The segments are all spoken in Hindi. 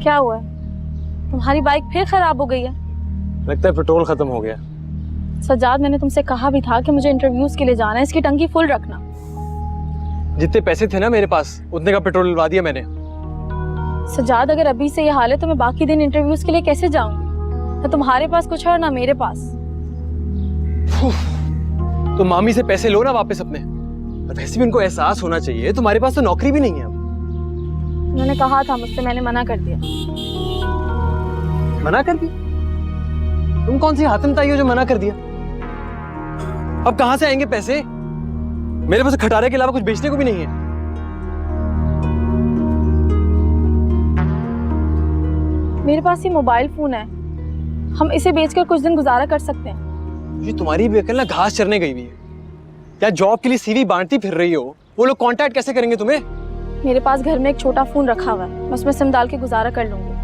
क्या हुआ है? तुम्हारी बाइक फिर खराब हो गई है? लगता है पेट्रोल खत्म हो गया। सज्जाद, मैंने तुमसे कहा भी था कि मुझे इंटरव्यूज के लिए जाना है, इसकी टंकी फुल रखना। जितने पैसे थे ना मेरे पास उतने का पेट्रोल डलवा दिया मैंने। सज्जाद, अगर अभी से ये हाल है तो मैं बाकी दिन इंटरव्यूज के लिए कैसे जाऊंगी? ना तुम्हारे पास कुछ है और ना मेरे पास। तो मामी से पैसे लो ना वापस अपने। और वैसे भी उनको एहसास होना चाहिए तुम्हारे पास तो नौकरी भी नहीं है अब। मैंने कहा था मुझसे, मैंने मना कर दिया। मना कर दिया? तुम कौन सी हातमताई हो जो मना कर दिया? अब कहां से आएंगे पैसे? मेरे पास खटारे के अलावा कुछ बेचने को भी नहीं है। मेरे पास ये मोबाइल फोन है, हम इसे बेचकर कुछ दिन गुजारा कर सकते हैं। ये तुम्हारी भी अकल ना घास चरने गई हुई है या जॉब के लिए सीवी बांटती फिर रही हो। वो लोग कांटेक्ट कैसे करेंगे तुम्हें? मेरे पास घर में एक छोटा फोन रखा हुआ है, मैं उसमें सिम डाल के गुजारा कर लूंगी।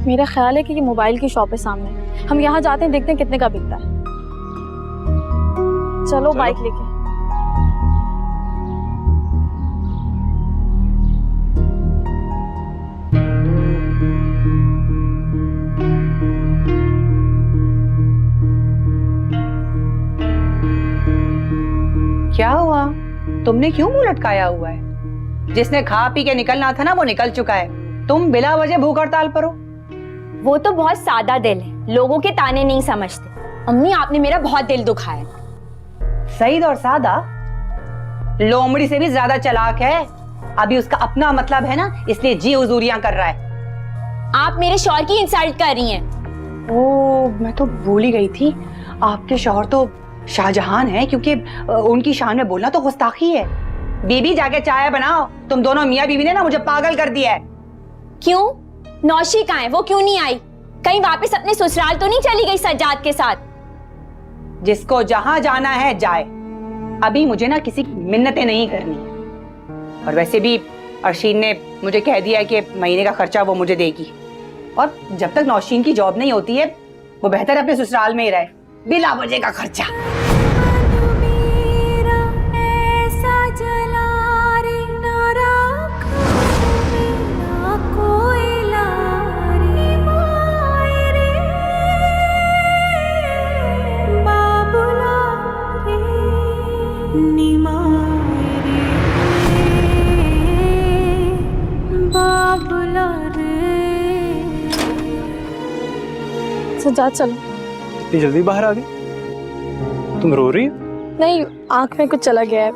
मेरा ख्याल है कि ये मोबाइल की शॉप है सामने, हम यहाँ जाते हैं, देखते हैं कितने का बिकता है। चलो बाइक लेके। क्या हुआ? तुमने क्यों मुंह लटकाया हुआ है? जिसने खा पी के निकलना था ना वो निकल चुका है। तुम बिला वजह भूख हड़ताल पर हो। वो तो बहुत सादा दिल है, लोगों के ताने नहीं समझते। अम्मी, आपने मेरा बहुत दिल दुखाया। सईद और सादा लोमड़ी से भी ज्यादा चालाक है। अभी उसका अपना मतलब है ना, इसलिए जी हुजूरियां कर रहा है। आप मेरे शौहर की इंसल्ट कर रही हैं। ओ, मैं तो भूल ही गई थी, आपके शौहर तो शाहजहान है, क्योंकि उनकी शान में बोलना तो गुस्ताखी है। बीबी जाके चाय बनाओ। तुम दोनों मियाँ बीवी ने ना मुझे पागल कर दिया है। क्यों? नौशी कहाँ है? वो क्यों नहीं आई? कहीं वापस अपने ससुराल तो नहीं चली गई सज्जाद के साथ? जिसको जहां जाना है जाए। अभी मुझे ना किसी की मिन्नतें नहीं करनी है। और वैसे भी अर्शीन ने मुझे कह दिया है कि महीने का खर्चा वो मुझे देगी। और जब तक नौशीन की जॉब नहीं होती है वो बेहतर अपने ससुराल में ही रहे, बिला वजह का खर्चा। सज्जाद, चलो। इतनी जल्दी बाहर आ गई? तुम रो रही हो? नहीं, आंख में कुछ चला गया है।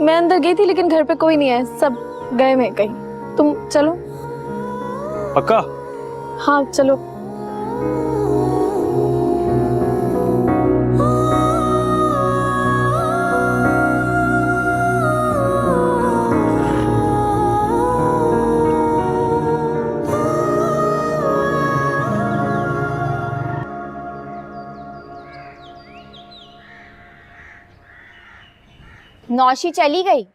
मैं अंदर गई थी लेकिन घर पे कोई नहीं है, सब गए में कहीं। तुम चलो। पक्का? हाँ चलो। नौशी चली गई?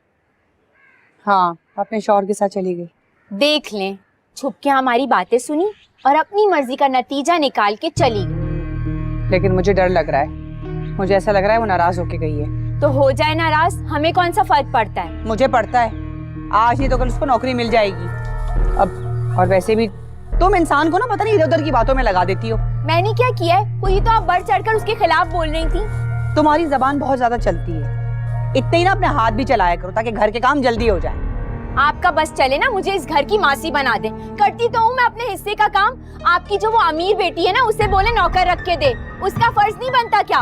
हाँ, अपने शौहर के साथ चली गई। देख लें, छुप के हमारी बातें सुनी और अपनी मर्जी का नतीजा निकाल के चली गई। लेकिन मुझे डर लग रहा है। मुझे ऐसा लग रहा है वो नाराज होके गई है। तो हो जाए नाराज, हमें कौन सा फर्क पड़ता है? मुझे पड़ता है। आज नहीं तो कल उसको नौकरी मिल जाएगी। अब और वैसे भी तुम इंसान को ना पता नहीं इधर उधर की बातों में लगा देती हो। मैंने क्या किया है? वही तो आप बढ़ चढ़कर उसके खिलाफ बोल रही थी। तुम्हारी जबान बहुत ज्यादा चलती है। इतने ही ना अपने हाथ भी चलाया करो ताकि घर के काम जल्दी हो जाए। आपका बस चले ना मुझे इस घर की मासी बना दे। करती तो हूँ मैं अपने हिस्से का काम। आपकी जो वो अमीर बेटी है ना, उसे बोले नौकर रख के दे। उसका फर्ज नहीं बनता क्या?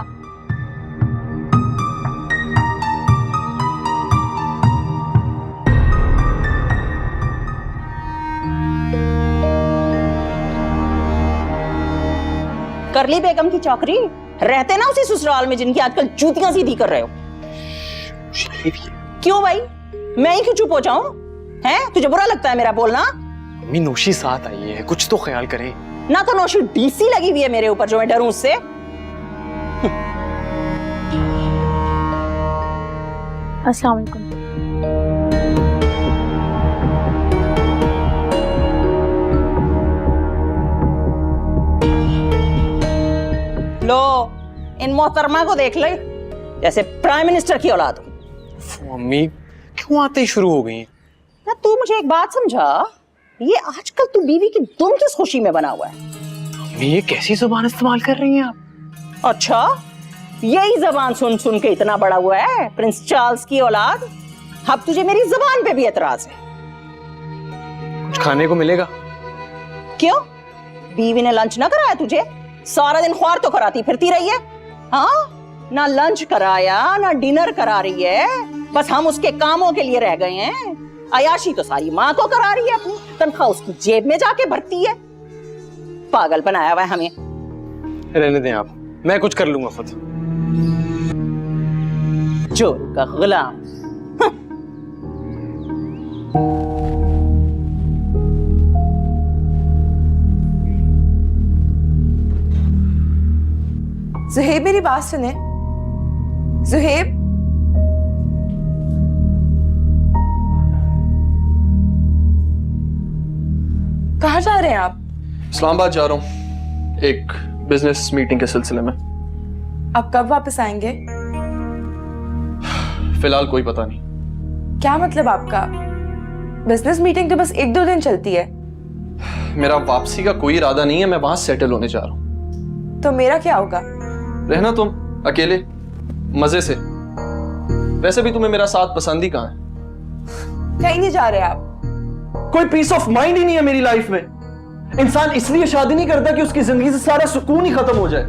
करली बेगम की चौकरी रहते ना उसी ससुराल में जिनकी आजकल जूतियां सीधी कर रहे हो। क्यों भाई, मैं ही क्यों चुप हो जाऊं? हैं, तुझे बुरा लगता है मेरा बोलना? मम्मी, नौशी साथ आई है, कुछ तो ख्याल करें। ना तो नौशी डीसी लगी हुई है मेरे ऊपर जो मैं डरूं उससे। अस्सलाम वालेकुम। लो, इन मोहतरमा को देख ले, जैसे प्राइम मिनिस्टर की औलाद हो। मम्मी, क्यों आते ही शुरू हो गई? ना तू मुझे एक बात समझा, ये आजकल तू बीवी की दुम किस खुशी में बना हुआ है? ये कैसी जुबान इस्तेमाल कर रही हैं आप? अच्छा, यही जबान सुन सुन के इतना बड़ा हुआ है प्रिंस चार्ल्स की औलाद। अब तुझे मेरी जबान पे भी एतराज है? कुछ खाने को मिलेगा? क्यों, बीवी ने लंच ना कराया तुझे? सारा दिन ख्वार तो कराती फिरती रही है। हाँ, ना लंच कराया ना डिनर करा रही है, बस हम उसके कामों के लिए रह गए हैं। अयाशी तो सारी माँ को करा रही है, अपनी तनख्वाह उसकी जेब में जाके भरती है। पागल बनाया हुआ है हमें। रहने दें आप, मैं कुछ कर लूंगा खुद। चोर का गुलाम। जुहेब, मेरी बात सुने। जुहेब, कहाँ जा रहे हैं आप? इस्लामाबाद जा रहा हूँ एक बिजनेस मीटिंग के सिलसिले में। आप कब वापस आएंगे? फिलहाल कोई पता नहीं। क्या मतलब आपका? बिजनेस मीटिंग तो बस 1-2 दिन चलती है। मेरा वापसी का कोई इरादा नहीं है, मैं वहां सेटल होने जा रहा हूँ। तो मेरा क्या होगा? रहना तुम अकेले मजे से। वैसे भी तुम्हें मेरा साथ पसंद ही कहाँ है? कहीं नहीं जा रहे आप। कोई पीस ऑफ माइंड ही नहीं है मेरी लाइफ में। इंसान इसलिए शादी नहीं करता कि उसकी जिंदगी से सारा सुकून ही खत्म हो जाए।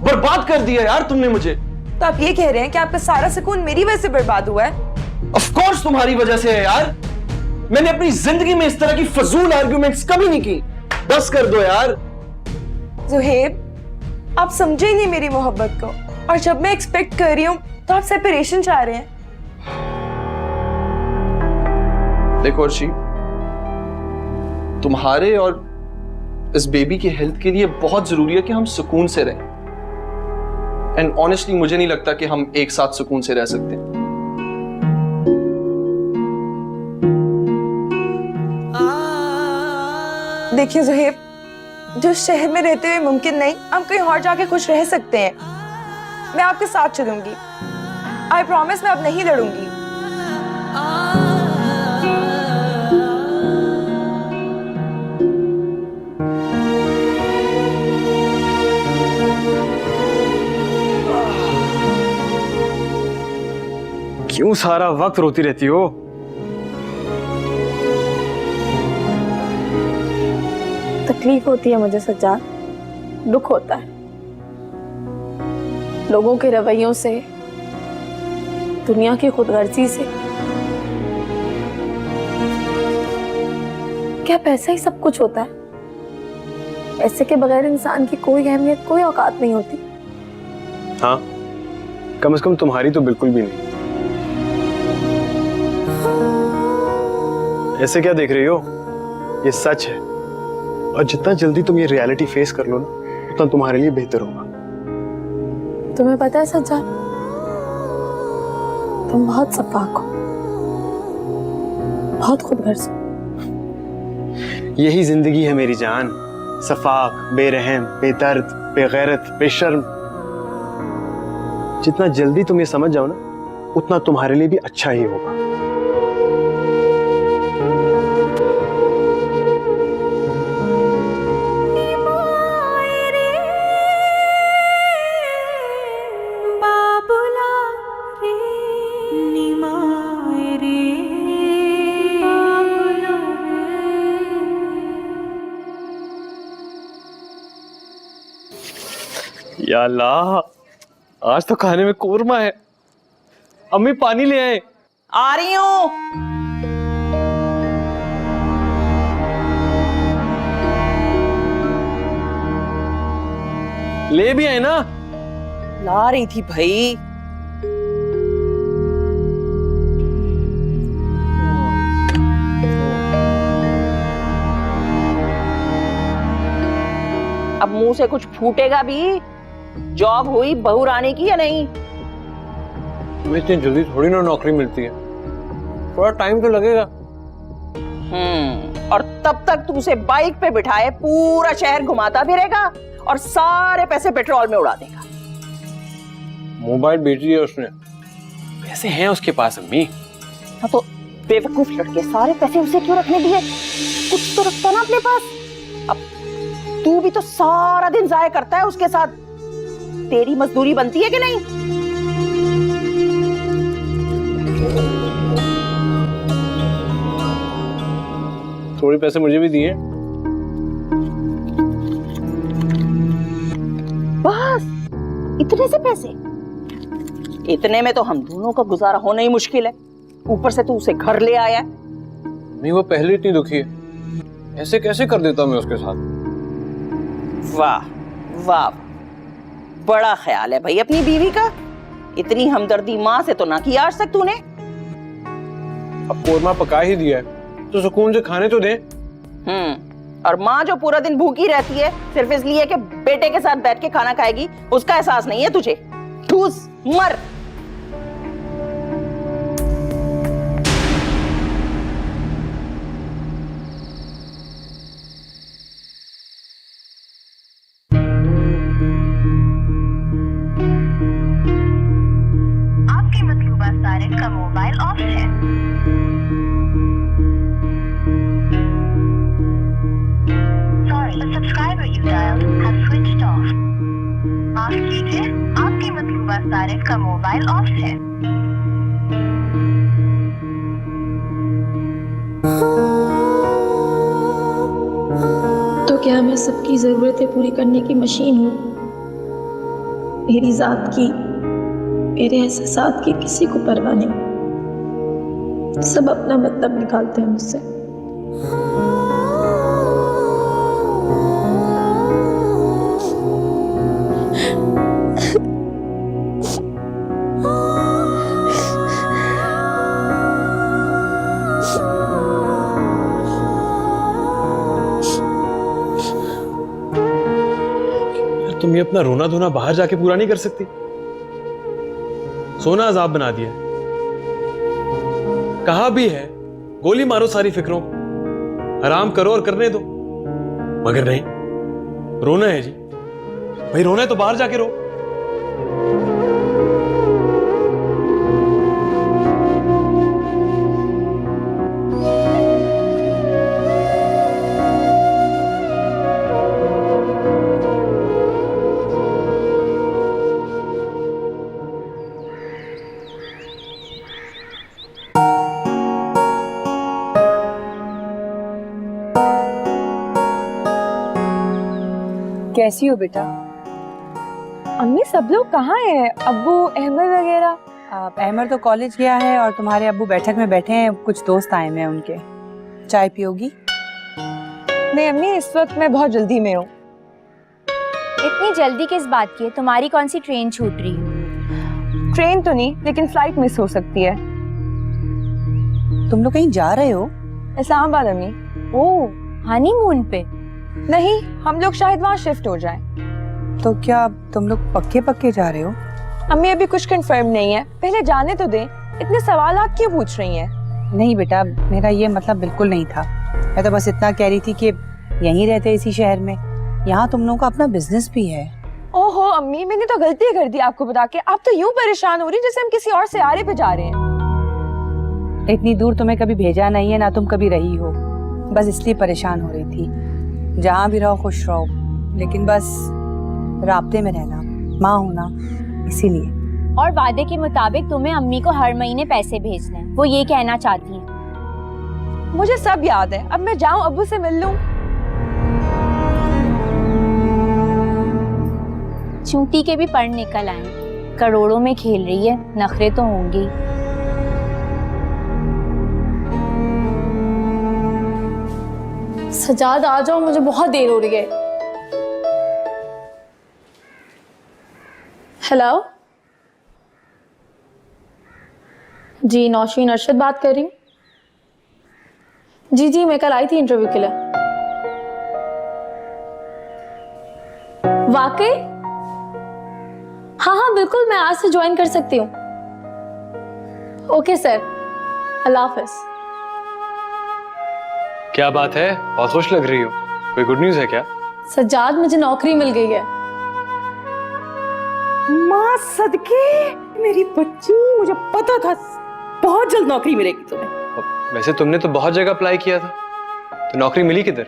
बर्बाद कर दिया यार तुमने मुझे। तो आप ये कह रहे हैं कि आपका सारा सुकून मेरी वजह से बर्बाद हुआ है? ऑफ कोर्स तुम्हारी वजह से है यार। मैंने अपनी जिंदगी में इस तरह की फजूल आर्ग्यूमेंट्स कभी नहीं की। बस कर दो यार। जुहेब, आप समझे ही नहीं मेरी मोहब्बत को, और जब मैं एक्सपेक्ट कर रही हूँ तो आप सेपरेशन चाह रहे हैं। देखो अर्शी, तुम्हारे और इस बेबी की हेल्थ के लिए बहुत जरूरी है कि हम सुकून से रहें। एंड ऑनेस्टली मुझे नहीं लगता कि हम एक साथ सुकून से रह सकते हैं। देखिए जुहेब, जो शहर में रहते हुए मुमकिन नहीं, हम कहीं और जाके खुश रह सकते हैं। मैं आपके साथ चलूंगी। आई प्रॉमिस, मैं अब नहीं लड़ूंगी। क्यों सारा वक्त रोती रहती हो? तकलीफ होती है मुझे सज्जाद, दुख होता है लोगों के रवैयों से, दुनिया की खुदगर्जी से। क्या पैसा ही सब कुछ होता है? पैसे के बगैर इंसान की कोई अहमियत, कोई औकात नहीं होती। हाँ, कम से कम तुम्हारी तो बिल्कुल भी नहीं। ऐसे क्या देख रही हो? ये सच है, और जितना जल्दी तुम ये रियलिटी फेस कर लो ना, उतना तुम्हारे लिए बेहतर होगा। तुम्हें पता है सज्जाद, तुम बहुत सफाक हो, बहुत खुदगर्ज हो। यही जिंदगी है मेरी जान। सफाक, बेरहम, बेदर्द, बेगैरत, बेशर्म। जितना जल्दी तुम ये समझ जाओ ना, उतना तुम्हारे लिए भी अच्छा ही होगा। या अल्लाह, आज तो खाने में कोरमा है। अम्मी पानी ले आए। आ रही हूं। ले भी आए ना? ला रही थी भाई। अब मुंह से कुछ फूटेगा भी? जॉब हुई बहू रानी की या नहीं? तुम्हें इतनी जल्दी थोड़ी ना नौकरी मिलती है, थोड़ा टाइम तो लगेगा। और तब तक तू उसे बाइक पे बिठाए पूरा शहर घुमाता भी रहेगा और सारे पैसे पेट्रोल में उड़ा देगा। मोबाइल बेच दिया उसने, पैसे हैं उसके पास अम्मी। हाँ, तो बेवकूफ लड़के, सारे पैसे उसे क्यों रखने दिए? कुछ तो रखता ना अपने पास। अब तू भी तो सारा दिन जाया करता है उसके साथ, तेरी मजदूरी बनती है कि नहीं? थोड़े पैसे मुझे भी दिए। बस इतने से पैसे? इतने में तो हम दोनों का गुजारा होना ही मुश्किल है, ऊपर से तू उसे घर ले आया है। नहीं, वो पहले इतनी दुखी है, ऐसे कैसे कर देता मैं उसके साथ? वाह वाह, बड़ा ख्याल है भाई अपनी बीवी का। इतनी हमदर्दी माँ से तो ना की आज तक तूने। अब कोरमा पका ही दिया है तो सुकून से खाने तो दे। और माँ जो पूरा दिन भूखी रहती है सिर्फ इसलिए कि बेटे के साथ बैठ के खाना खाएगी, उसका एहसास नहीं है तुझे? ठूस मर। आपके मतलूबा सारिफ का मोबाइल ऑफ है। Sorry, the subscriber you dialed has switched off. माफ कीजिए, आपके मतलूबा सारिफ का मोबाइल ऑफ है। तो क्या मैं सबकी ज़रूरतें पूरी करने की मशीन हूँ? मेरी ज़ात की, मेरे एहसासात की किसी को परवाह नहीं। सब अपना मतलब निकालते हैं मुझसे। तुम ये अपना रोना धोना बाहर जाके पूरा नहीं कर सकती? सोना अजाब बना दिया। कहा भी है गोली मारो सारी फिक्रों को, आराम करो और करने दो, मगर नहीं, रोना है जी भाई, रोना है तो बाहर जाके रो। कैसी हो बेटा? अम्मी सब लोग कहाँ हैं? अब्बू, अहमद वगैरह? अहमद तो कॉलेज गया है और तुम्हारे अब्बू बैठक में बैठे हैं, कुछ दोस्त आए हैं उनके। चाय पियोगी? नहीं अम्मी, इस वक्त मैं बहुत जल्दी में हूँ। इतनी जल्दी किस बात की है? तुम्हारी कौन सी ट्रेन छूट रही है? ट्रेन तो नहीं, लेकिन फ्लाइट मिस हो सकती है। तुम लोग कहीं जा रहे हो? इस्लामाबाद अम्मी। ओह, हनीमून पे? नहीं, हम लोग शायद वहाँ शिफ्ट हो जाएं। तो क्या तुम लोग पक्के पक्के जा रहे हो? अम्मी अभी कुछ कंफर्म नहीं है, पहले जाने तो दें। इतने सवाल आप क्यों पूछ रही हैं? नहीं बेटा, मेरा ये मतलब बिल्कुल नहीं था। मैं तो बस इतना कह रही थी कि यहीं रहते इसी शहर में, यहाँ तुम लोगों का अपना बिजनेस भी है। ओहो अम्मी, मैंने तो गलती कर दी आपको बता के। आप तो यूं परेशान हो रही जैसे हम किसी और सयारे पे जा रहे हैं। इतनी दूर तुम्हें कभी भेजा नहीं है, ना तुम कभी रही हो, बस इसलिए परेशान हो रही थी। जहाँ भी रहो खुश रहो, लेकिन बस राब्ते में रहना, माँ होना, इसीलिए। और वादे के मुताबिक तुम्हें अम्मी को हर महीने पैसे भेजने हैं, वो ये कहना चाहती हैं। मुझे सब याद है, अब मैं जाऊं अब्बू से मिल लूं? चूंटी के भी पर निकल आए, करोड़ों में खेल रही है, नखरे तो होंगी। सजाद आ जाओ, मुझे बहुत देर हो रही है। हेलो जी, नौशीन अरशद बात कर रही हूँ। जी जी, मैं कल आई थी इंटरव्यू के लिए। वाकई? हाँ हाँ बिल्कुल, मैं आज से ज्वाइन कर सकती हूँ। ओके सर, अल्लाह हाफिज। क्या बात है, बहुत खुश लग रही हो, कोई गुड न्यूज़ है क्या? सज्जाद, मुझे नौकरी मिल गई है। माँ सदके, मेरी बच्ची, मुझे पता था बहुत जल्द नौकरी मिलेगी तुम्हें। वैसे तुमने तो बहुत जगह अप्लाई किया था, तो नौकरी मिली किधर?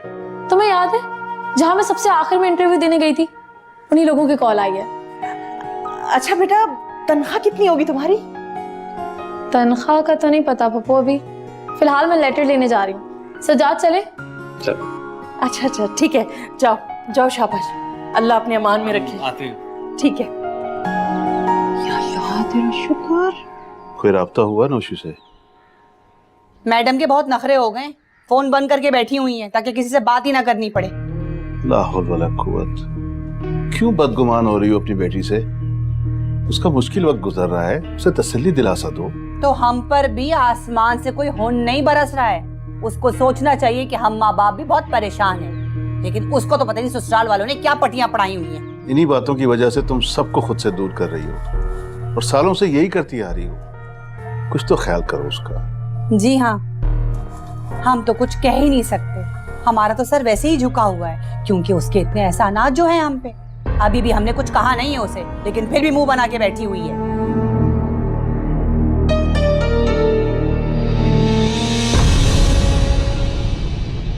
तुम्हें याद है जहां मैं सबसे आखिर में इंटरव्यू देने गई थी, उन्हीं लोगों की कॉल आई है। अच्छा बेटा, तनख्वाह कितनी होगी तुम्हारी? तनख्वाह का तो नहीं पता पप्पू, अभी फिलहाल मैं लेटर लेने जा रही हूँ। सजाद चले? चल अच्छा अच्छा ठीक है, जाओ जाओ, शाबाश, अल्लाह अपने अमान में रखे। आते हैं। ठीक है। या अल्लाह तेरा शुक्र। कोई राब्ता हुआ नौशी से? मैडम के बहुत नखरे हो गए, फोन बंद करके बैठी हुई हैं ताकि किसी से बात ही ना करनी पड़े। ला हौल वला कुव्वत। क्यों बदगुमान हो रही हो अपनी बेटी से? उसका मुश्किल वक्त गुजर रहा है, उसे तसल्ली दिलासा दो। तो हम पर भी आसमान से कोई खून नहीं बरस रहा है। उसको सोचना चाहिए कि हम माँ बाप भी बहुत परेशान हैं, लेकिन उसको तो पता नहीं ससुराल वालों ने क्या पट्टियां पढ़ाई हुई हैं। इन्हीं बातों की वजह से तुम सबको खुद से दूर कर रही हो और सालों से यही करती आ रही हो। कुछ तो ख्याल करो उसका। जी हाँ, हम तो कुछ कह ही नहीं सकते, हमारा तो सर वैसे ही झुका हुआ है क्योंकि उसके इतने एहसानात जो हैं हम पे। अभी भी हमने कुछ कहा नहीं है उसे, लेकिन फिर भी मुंह बना के बैठी हुई है।